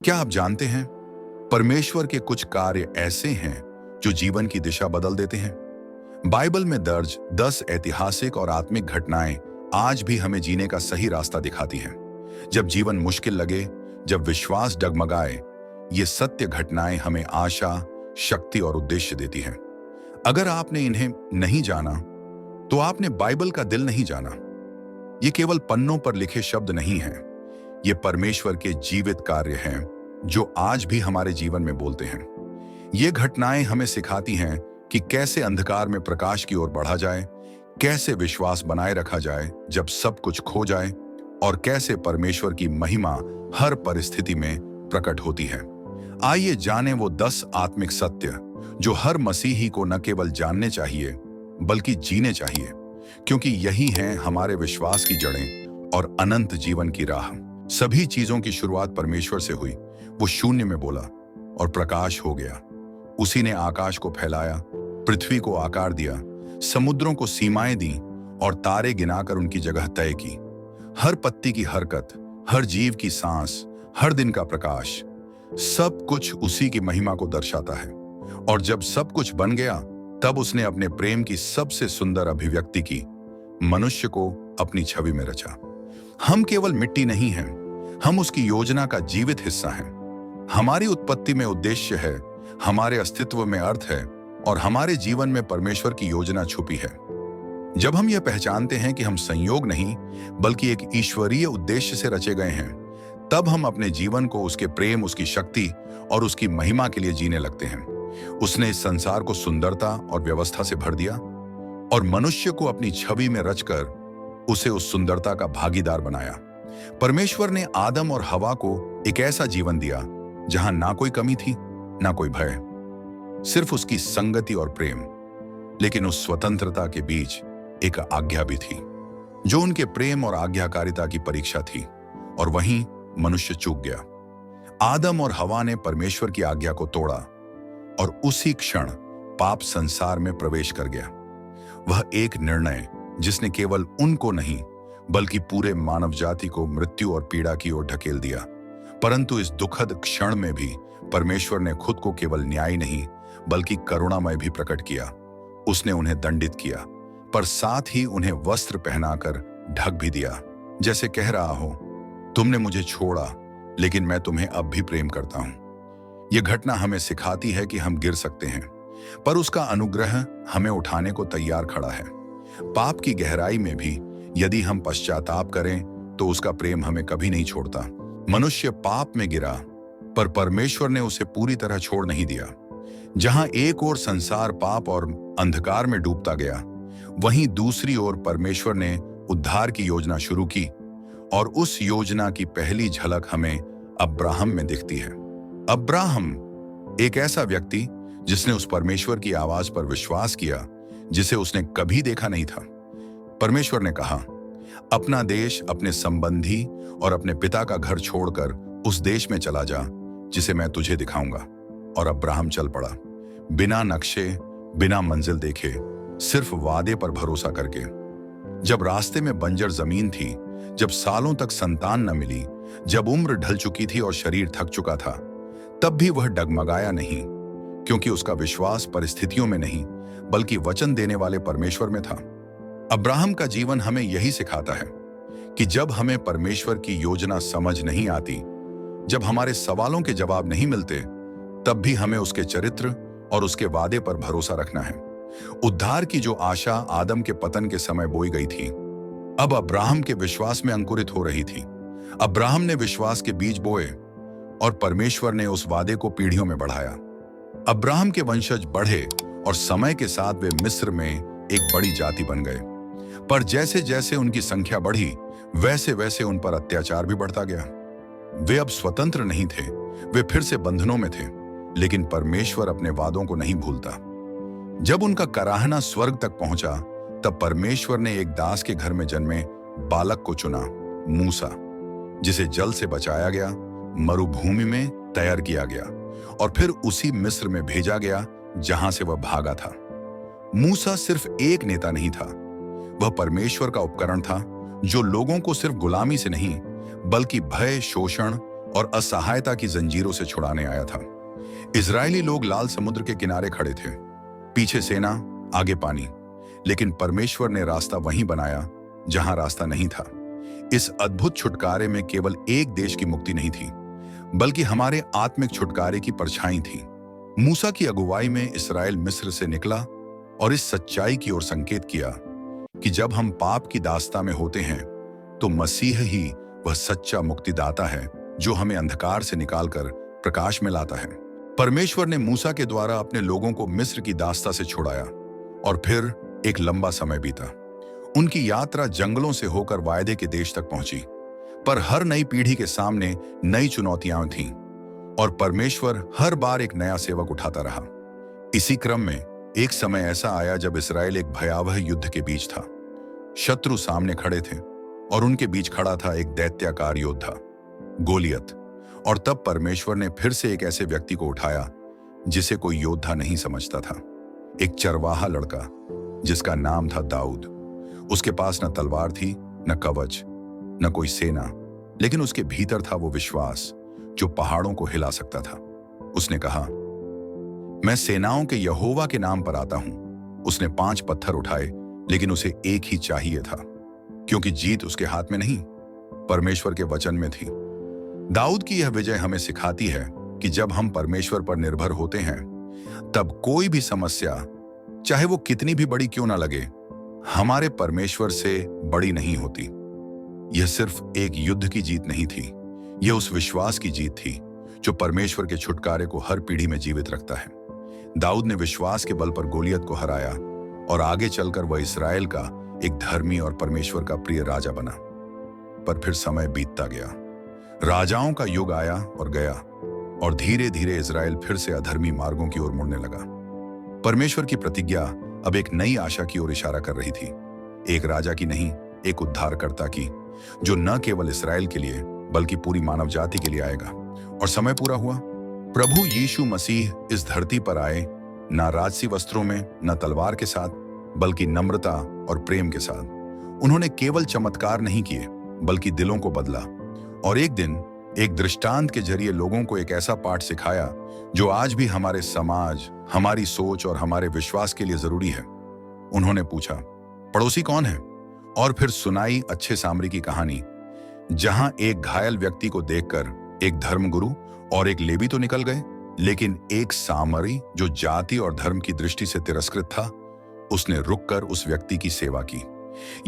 क्या आप जानते हैं, परमेश्वर के कुछ कार्य ऐसे हैं जो जीवन की दिशा बदल देते हैं। बाइबल में दर्ज 10 ऐतिहासिक और आत्मिक घटनाएं आज भी हमें जीने का सही रास्ता दिखाती हैं। जब जीवन मुश्किल लगे, जब विश्वास डगमगाए, ये सत्य घटनाएं हमें आशा, शक्ति और उद्देश्य देती हैं। अगर आपने इन्हें नहीं जाना, तो आपने बाइबल का दिल नहीं जाना। ये केवल पन्नों पर लिखे शब्द नहीं हैं, ये परमेश्वर के जीवित कार्य हैं जो आज भी हमारे जीवन में बोलते हैं। ये घटनाएं हमें सिखाती हैं कि कैसे अंधकार में प्रकाश की ओर बढ़ा जाए, कैसे विश्वास बनाए रखा जाए जब सब कुछ खो जाए, और कैसे परमेश्वर की महिमा हर परिस्थिति में प्रकट होती है। आइए जानें वो 10 आत्मिक सत्य जो हर मसीही को न केवल जानने चाहिए बल्कि जीने चाहिए, क्योंकि यही हैं हमारे विश्वास की जड़ें और अनंत जीवन की राह। सभी चीजों की शुरुआत परमेश्वर से हुई। वो शून्य में बोला और प्रकाश हो गया। उसी ने आकाश को फैलाया, पृथ्वी को आकार दिया, समुद्रों को सीमाएं दी और तारे गिनाकर उनकी जगह तय की। हर पत्ती की हरकत, हर जीव की सांस, हर दिन का प्रकाश, सब कुछ उसी की महिमा को दर्शाता है। और जब सब कुछ बन गया, तब उसने अपने प्रेम की सबसे सुंदर अभिव्यक्ति की, मनुष्य को अपनी छवि में रचा। हम केवल मिट्टी नहीं हैं, हम उसकी योजना का जीवित हिस्सा हैं। हमारी उत्पत्ति में उद्देश्य है, हमारे अस्तित्व में अर्थ है और हमारे जीवन में परमेश्वर की योजना छुपी है। जब हम यह पहचानते हैं कि हम संयोग नहीं बल्कि एक ईश्वरीय उद्देश्य से रचे गए हैं, तब हम अपने जीवन को उसके प्रेम, उसकी शक्ति और उसकी महिमा के लिए जीने लगते हैं। उसने इस संसार को सुंदरता और व्यवस्था से भर दिया और मनुष्य को अपनी छवि में रचकर उसे उस सुंदरता का भागीदार बनाया। परमेश्वर ने आदम और हवा को एक ऐसा जीवन दिया जहां ना कोई कमी थी, ना कोई भय, सिर्फ उसकी संगति और प्रेम। लेकिन उस स्वतंत्रता के बीच एक आज्ञा भी थी, जो उनके प्रेम और आज्ञाकारिता की परीक्षा थी, और वहीं मनुष्य चूक गया। आदम और हवा ने परमेश्वर की आज्ञा को तोड़ा और उसी क्षण पाप संसार में प्रवेश कर गया। वह एक निर्णय जिसने केवल उनको नहीं बल्कि पूरे मानव जाति को मृत्यु और पीड़ा की ओर ढकेल दिया। परंतु इस दुखद क्षण में भी परमेश्वर ने खुद को केवल न्यायी नहीं बल्कि करुणामय भी प्रकट किया। उसने उन्हें दंडित किया, पर साथ ही उन्हें वस्त्र पहनाकर ढक भी दिया, जैसे कह रहा हो, तुमने मुझे छोड़ा लेकिन मैं तुम्हें अब भी प्रेम करता हूं। यह घटना हमें सिखाती है कि हम गिर सकते हैं, पर उसका अनुग्रह हमें उठाने को तैयार खड़ा है। पाप की गहराई में भी यदि हम पश्चाताप करें तो उसका प्रेम हमें कभी नहीं छोड़ता। मनुष्य पाप में गिरा, पर परमेश्वर ने उसे पूरी तरह छोड़ नहीं दिया। जहां एक ओर संसार पाप और अंधकार में डूबता गया, वहीं दूसरी ओर परमेश्वर ने उद्धार की योजना शुरू की, और उस योजना की पहली झलक हमें अब्राहम में दिखती है। अब्राहम एक ऐसा व्यक्ति जिसने उस परमेश्वर की आवाज पर विश्वास किया जिसे उसने कभी देखा नहीं था। परमेश्वर ने कहा, अपना देश, अपने संबंधी और अपने पिता का घर छोड़कर उस देश में चला जा जिसे मैं तुझे दिखाऊंगा। और अब्राहम चल पड़ा, बिना नक्शे, बिना मंजिल देखे, सिर्फ वादे पर भरोसा करके। जब रास्ते में बंजर जमीन थी, जब सालों तक संतान न मिली, जब उम्र ढल चुकी थी और शरीर थक चुका था, तब भी वह डगमगाया नहीं, क्योंकि उसका विश्वास परिस्थितियों में नहीं बल्कि वचन देने वाले परमेश्वर में था। अब्राहम का जीवन हमें यही सिखाता है कि जब हमें परमेश्वर की योजना समझ नहीं आती, जब हमारे सवालों के जवाब नहीं मिलते, तब भी हमें उसके चरित्र और उसके वादे पर भरोसा रखना है। उद्धार की जो आशा आदम के पतन के समय बोई गई थी, अब अब्राहम के विश्वास में अंकुरित हो रही थी। अब्राहम ने विश्वास के बीज बोए और परमेश्वर ने उस वादे को पीढ़ियों में बढ़ाया। अब्राहम के वंशज बढ़े और समय के साथ वे मिस्र में एक बड़ी जाति बन गए। पर जैसे जैसे उनकी संख्या बढ़ी, वैसे वैसे उन पर अत्याचार भी बढ़ता गया। वे अब स्वतंत्र नहीं थे, वे फिर से बंधनों में थे। लेकिन परमेश्वर अपने वादों को नहीं भूलता। जब उनका कराहना स्वर्ग तक पहुंचा, तब परमेश्वर ने एक दास के घर में जन्मे बालक को चुना, मूसा, जिसे जल से बचाया गया, मरुभूमि में तैयार किया गया और फिर उसी मिस्र में भेजा गया जहां से वह भागा था। मूसा सिर्फ एक नेता नहीं था, वह परमेश्वर का उपकरण था, जो लोगों को सिर्फ गुलामी से नहीं बल्कि भय, शोषण और असहायता की जंजीरों से छुड़ाने आया था। इजरायली लोग लाल समुद्र के किनारे खड़े थे, पीछे सेना, आगे पानी, लेकिन परमेश्वर ने रास्ता वहीं बनाया जहां रास्ता नहीं था। इस अद्भुत छुटकारे में केवल एक देश की मुक्ति नहीं थी, बल्कि हमारे आत्मिक छुटकारे की परछाई थी। मूसा की अगुवाई में इस्राएल मिस्र से निकला और इस सच्चाई की ओर संकेत किया कि जब हम पाप की दास्ता में होते हैं तो मसीह ही वह सच्चा मुक्तिदाता है जो हमें अंधकार से निकालकर प्रकाश में लाता है। परमेश्वर ने मूसा के द्वारा अपने लोगों को मिस्र की दास्ता से छुड़ाया और फिर एक लंबा समय बीता। उनकी यात्रा जंगलों से होकर वायदे के देश तक पहुंची, पर हर नई पीढ़ी के सामने नई चुनौतियां थीं और परमेश्वर हर बार एक नया सेवक उठाता रहा। इसी क्रम में एक समय ऐसा आया जब इस्राएल एक भयावह युद्ध के बीच था। शत्रु सामने खड़े थे और उनके बीच खड़ा था एक दैत्याकार योद्धा, गोलियत। और तब परमेश्वर ने फिर से एक ऐसे व्यक्ति को उठाया जिसे कोई योद्धा नहीं समझता था। एक चरवाहा लड़का जिसका नाम था दाऊद। उसके पास न तलवार थी, न कवच, न कोई सेना, लेकिन उसके भीतर था वो विश्वास जो पहाड़ों को हिला सकता था। उसने कहा, मैं सेनाओं के यहोवा के नाम पर आता हूं। उसने 5 पत्थर उठाए, लेकिन उसे एक ही चाहिए था, क्योंकि जीत उसके हाथ में नहीं, परमेश्वर के वचन में थी। दाऊद की यह विजय हमें सिखाती है कि जब हम परमेश्वर पर निर्भर होते हैं, तब कोई भी समस्या, चाहे वो कितनी भी बड़ी क्यों ना लगे, हमारे परमेश्वर से बड़ी नहीं होती। यह सिर्फ एक युद्ध की जीत नहीं थी, यह उस विश्वास की जीत थी जो परमेश्वर के छुटकारे को हर पीढ़ी में जीवित रखता है। दाऊद ने विश्वास के बल पर गोलियत को हराया और आगे चलकर वह इस्राएल का एक धर्मी और परमेश्वर का प्रिय राजा बना। पर फिर समय बीतता गया, राजाओं का युग आया और गया, और धीरे धीरे इस्राएल फिर से अधर्मी मार्गों की ओर मुड़ने लगा। परमेश्वर की प्रतिज्ञा अब एक नई आशा की ओर इशारा कर रही थी, एक राजा की नहीं, एक उद्धारकर्ता की, जो न केवल इस्राएल के लिए बल्कि पूरी मानव जाति के लिए आएगा। और समय पूरा हुआ। प्रभु यीशु मसीह इस धरती पर आए, न राजसी वस्त्रों में, न तलवार के साथ, बल्कि नम्रता और प्रेम के साथ। उन्होंने केवल चमत्कार नहीं किए, बल्कि दिलों को बदला। और एक दिन एक दृष्टांत के जरिए लोगों को एक ऐसा पाठ सिखाया जो आज भी हमारे समाज, हमारी सोच और हमारे विश्वास के लिए जरूरी है। उन्होंने पूछा, पड़ोसी कौन है? और फिर सुनाई अच्छे सामरी की कहानी, जहां एक घायल व्यक्ति को देखकर एक धर्मगुरु और एक लेवी तो निकल गए, लेकिन एक सामरी जो जाति और धर्म की दृष्टि से तिरस्कृत था, उसने रुककर उस व्यक्ति की सेवा की।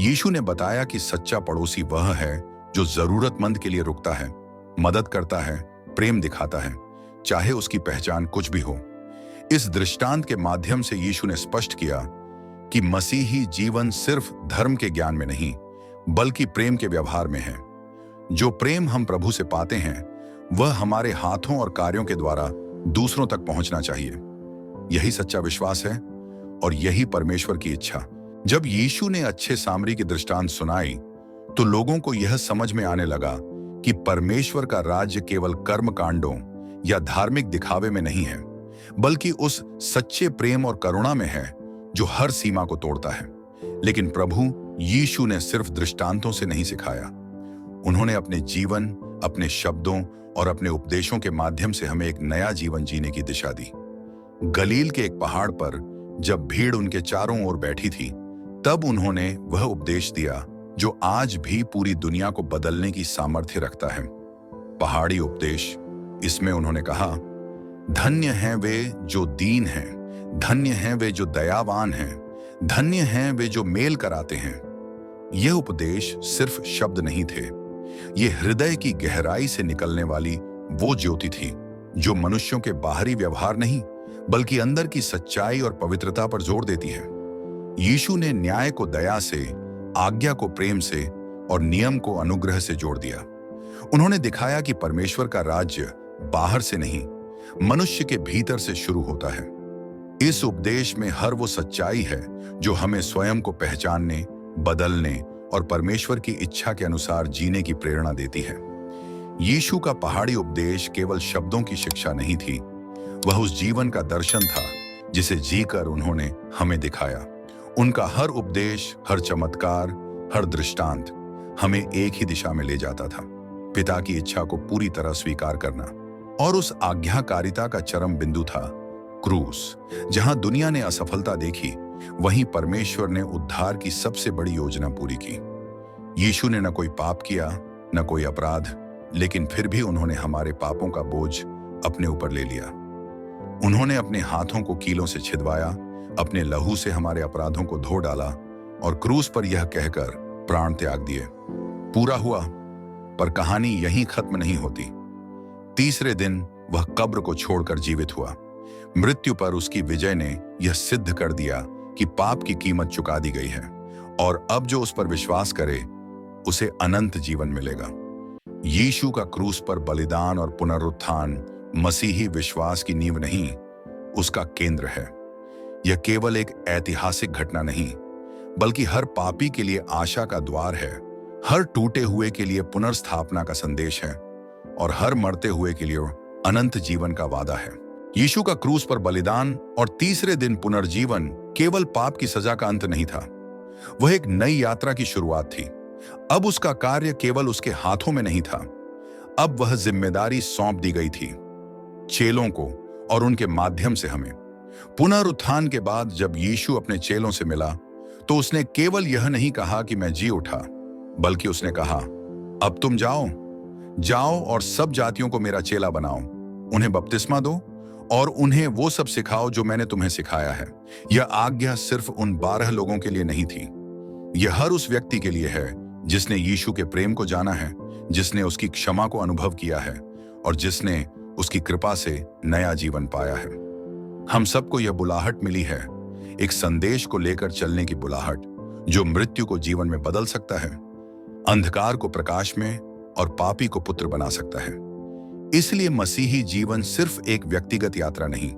यीशु ने बताया कि सच्चा पड़ोसी वह है जो जरूरतमंद के लिए रुकता है, मदद करता है, प्रेम दिखाता है, चाहे उसकी पहचान कुछ भी हो। इस दृष्टांत के माध्यम से यीशु ने स्पष्ट किया कि मसीही जीवन सिर्फ धर्म के ज्ञान में नहीं, बल्कि प्रेम के व्यवहार में है। जो प्रेम हम प्रभु से पाते हैं, वह हमारे हाथों और कार्यों के द्वारा दूसरों तक पहुंचना चाहिए। यही सच्चा विश्वास है और यही परमेश्वर की इच्छा। जब यीशु ने अच्छे सामरी की दृष्टांत सुनाई, तो लोगों को यह समझ में आने लगा कि परमेश्वर का राज्य केवल कर्म कांडों या धार्मिक दिखावे में नहीं है, बल्कि उस सच्चे प्रेम और करुणा में है जो हर सीमा को तोड़ता है। लेकिन प्रभु यीशु ने सिर्फ दृष्टांतों से नहीं सिखाया, उन्होंने अपने जीवन, अपने शब्दों और अपने उपदेशों के माध्यम से हमें एक नया जीवन जीने की दिशा दी। गलील के एक पहाड़ पर जब भीड़ उनके चारों ओर बैठी थी, तब उन्होंने वह उपदेश दिया जो आज भी पूरी दुनिया को बदलने की सामर्थ्य रखता है। पहाड़ी उपदेश। इसमें उन्होंने कहा, धन्य हैं वे जो दीन हैं, धन्य हैं वे जो दयावान हैं, धन्य हैं वे जो मेल कराते हैं। यह उपदेश सिर्फ शब्द नहीं थे, ये हृदय की गहराई से निकलने वाली वो ज्योति थी जो मनुष्यों के बाहरी व्यवहार नहीं, बल्कि अंदर की सच्चाई और पवित्रता पर जोर देती है। यीशु ने न्याय को दया से, आज्ञा को प्रेम से और नियम को अनुग्रह से जोड़ दिया। उन्होंने दिखाया कि परमेश्वर का राज्य बाहर से नहीं, मनुष्य के भीतर से शुरू होता है। इस उपदेश में हर वो सच्चाई है जो हमें स्वयं को पहचानने, बदलने और परमेश्वर की इच्छा के अनुसार जीने की प्रेरणा देती है। यीशु का पहाड़ी उपदेश केवल शब्दों की शिक्षा नहीं थी, वह उस जीवन का दर्शन था जिसे जीकर उन्होंने हमें दिखाया। उनका हर उपदेश, हर चमत्कार, हर दृष्टांत हमें एक ही दिशा में ले जाता था, पिता की इच्छा को पूरी तरह स्वीकार करना। और उस आज्ञाकारिता का चरम बिंदु था क्रूस। जहां दुनिया ने असफलता देखी, वहीं परमेश्वर ने उद्धार की सबसे बड़ी योजना पूरी की। यीशु ने न कोई पाप किया, न कोई अपराध, लेकिन फिर भी उन्होंने हमारे पापों का बोझ अपने ऊपर ले लिया। उन्होंने अपने हाथों को कीलों से छिदवाया, अपने लहू से हमारे अपराधों को धो डाला और क्रूस पर यह कहकर प्राण त्याग दिए, पूरा हुआ। पर कहानी यहीं खत्म नहीं होती। तीसरे दिन वह कब्र को छोड़कर जीवित हुआ। मृत्यु पर उसकी विजय ने यह सिद्ध कर दिया कि पाप की कीमत चुका दी गई है और अब जो उस पर विश्वास करे उसे अनंत जीवन मिलेगा। यीशु का क्रूस पर बलिदान और पुनरुत्थान मसीही विश्वास की नींव नहीं, उसका केंद्र है। यह केवल एक ऐतिहासिक घटना नहीं, बल्कि हर पापी के लिए आशा का द्वार है, हर टूटे हुए के लिए पुनर्स्थापना का संदेश है और हर मरते हुए के लिए अनंत जीवन का वादा है। यीशु का क्रूस पर बलिदान और तीसरे दिन पुनर्जीवन केवल पाप की सजा का अंत नहीं था, वह एक नई यात्रा की शुरुआत थी। अब उसका कार्य केवल उसके हाथों में नहीं था, अब वह जिम्मेदारी सौंप दी गई थी चेलों को और उनके माध्यम से हमें। पुनरुत्थान के बाद जब यीशु अपने चेलों से मिला तो उसने केवल यह नहीं कहा कि मैं जी उठा, बल्कि उसने कहा, अब तुम जाओ और सब जातियों को मेरा चेला बनाओ, उन्हें बपतिस्मा दो और उन्हें वो सब सिखाओ जो मैंने तुम्हें सिखाया है। यह आज्ञा सिर्फ उन 12 लोगों के लिए नहीं थी, यह हर उस व्यक्ति के लिए है जिसने यीशु के प्रेम को जाना है, जिसने उसकी क्षमा को अनुभव किया है और जिसने उसकी कृपा से नया जीवन पाया है। हम सबको यह बुलाहट मिली है, एक संदेश को लेकर चलने की बुलाहट, जो मृत्यु को जीवन में बदल सकता है, अंधकार को प्रकाश में और पापी को पुत्र बना सकता है। इसलिए मसीही जीवन सिर्फ एक व्यक्तिगत यात्रा नहीं,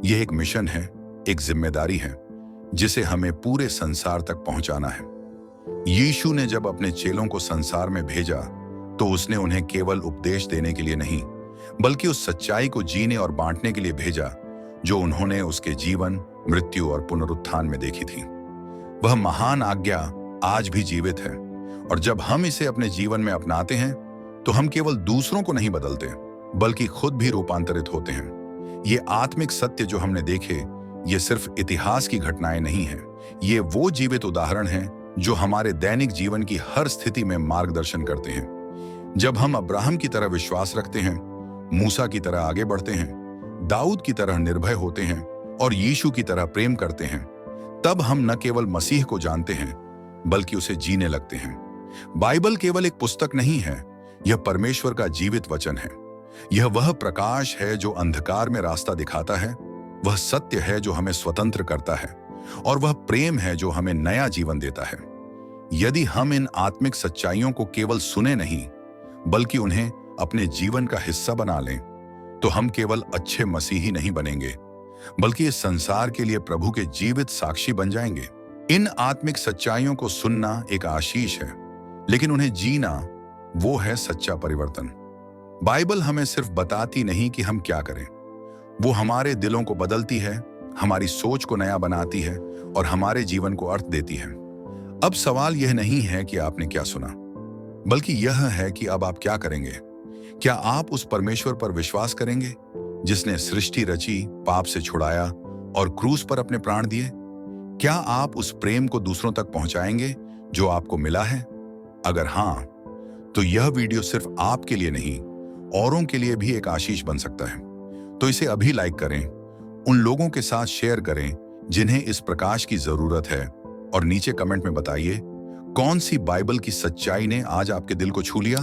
यह एक मिशन है, एक जिम्मेदारी है जिसे हमें पूरे संसार तक पहुंचाना है। यीशु ने जब अपने चेलों को संसार में भेजा तो उसने उन्हें केवल उपदेश देने के लिए नहीं, बल्कि उस सच्चाई को जीने और बांटने के लिए भेजा जो उन्होंने उसके जीवन, मृत्यु और पुनरुत्थान में देखी थी। वह महान आज्ञा आज भी जीवित है और जब हम इसे अपने जीवन में अपनाते हैं तो हम केवल दूसरों को नहीं बदलते, बल्कि खुद भी रूपांतरित होते हैं। ये आत्मिक सत्य जो हमने देखे, ये सिर्फ इतिहास की घटनाएं नहीं हैं, ये वो जीवित उदाहरण हैं जो हमारे दैनिक जीवन की हर स्थिति में मार्गदर्शन करते हैं। जब हम अब्राहम की तरह विश्वास रखते हैं, मूसा की तरह आगे बढ़ते हैं, दाऊद की तरह निर्भय होते हैं और यीशु की तरह प्रेम करते हैं, तब हम न केवल मसीह को जानते हैं बल्कि उसे जीने लगते हैं। बाइबल केवल एक पुस्तक नहीं है, यह परमेश्वर का जीवित वचन है। यह वह प्रकाश है जो अंधकार में रास्ता दिखाता है, वह सत्य है जो हमें स्वतंत्र करता है और वह प्रेम है जो हमें नया जीवन देता है। यदि हम इन आत्मिक सच्चाइयों को केवल सुने नहीं, बल्कि उन्हें अपने जीवन का हिस्सा बना लें, तो हम केवल अच्छे मसीही नहीं बनेंगे, बल्कि इस संसार के लिए प्रभु के जीवित साक्षी बन जाएंगे। इन आत्मिक सच्चाइयों को सुनना एक आशीष है, लेकिन उन्हें जीना वो है सच्चा परिवर्तन। बाइबल हमें सिर्फ बताती नहीं कि हम क्या करें, वो हमारे दिलों को बदलती है, हमारी सोच को नया बनाती है और हमारे जीवन को अर्थ देती है। अब सवाल यह नहीं है कि आपने क्या सुना, बल्कि यह है कि अब आप क्या करेंगे। क्या आप उस परमेश्वर पर विश्वास करेंगे जिसने सृष्टि रची, पाप से छुड़ाया और क्रूस पर अपने प्राण दिए? क्या आप उस प्रेम को दूसरों तक पहुंचाएंगे जो आपको मिला है? अगर हां, तो यह वीडियो सिर्फ आपके लिए नहीं, औरों के लिए भी एक आशीष बन सकता है। तो इसे अभी लाइक करें, उन लोगों के साथ शेयर करें जिन्हें इस प्रकाश की जरूरत है और नीचे कमेंट में बताइए कौन सी बाइबल की सच्चाई ने आज आपके दिल को छू लिया।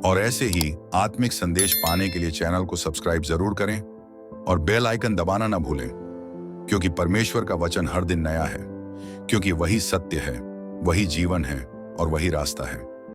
और ऐसे ही आत्मिक संदेश पाने के लिए चैनल को सब्सक्राइब जरूर करें और बेल आइकन दबाना ना भूलें, क्योंकि परमेश्वर का वचन हर दिन नया है, क्योंकि वही सत्य है, वही जीवन है और वही रास्ता है।